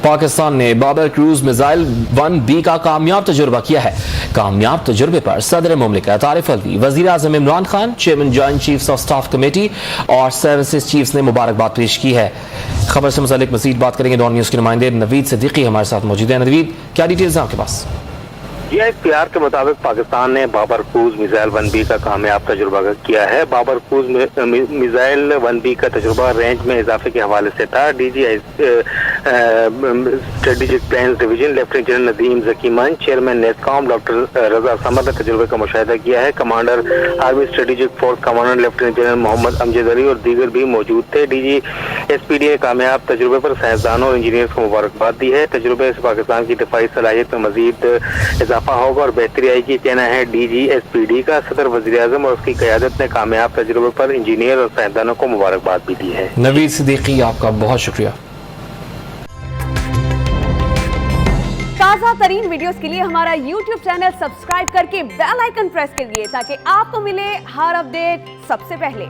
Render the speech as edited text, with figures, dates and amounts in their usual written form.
पाकिस्तान ने Babar cruise missile 1B का कामयाब तजुर्बा किया है। कामयाब तजुर्बे पर सदर मुमलिकत आरिफ अलवी, वजीर आज़म Imran Khan, chairman joint chiefs of staff committee और सर्विसेज चीफ्स ने मुबारकबाद पेश की है। खबर से मुतालिक मजीद बात करेंगे डॉन न्यूज़ के नुमाइंदे नवीद सिद्दीकी हमारे साथ मौजूद है। नवीद, क्या डिटेल्स हैं आपके पास? ISPR के मुताबिक पाकिस्तान ने बाबर क्रूज मिसाइल 1B का कामयाब तजुर्बा किया है। बाबर क्रूज मिसाइल 1B का तजुर्बा रेंज में इजाफे के हवाले से था। DG strategic plan division lieutenant general Nadeem Zakiman, chairman NESCOM doctor Raza Samad ने तजुर्बे का मुशाहिदा किया है। Commander army strategic force commander lieutenant general Mohammad Amjad Ali और दीगर भी मौजूद थे। DG SPD ने कामयाब तजुर्बे पर साइंसदानों और इंजीनियर्स को मुबारकबाद दी है। तजुर्बे से पाकिस्तान की दिफाई सलाहियत में मजीद इजाफा होगा और बेहतरी आएगी, कहना है DG SPD का। सदर वज़ीर आज़म और उसकी क़यादत ने कामयाब तजुर्बे पर इंजीनियर और साइंसदानों को मुबारकबाद भी दी है। नवीद सिद्दीकी, आपका बहुत शुक्रिया। ताज़ा तरीन वीडियोस के लिए हमारा YouTube चैनल सब्सक्राइब करके बेल आइकन प्रेस कीजिए ताकि आपको मिले हर अपडेट सबसे पहले।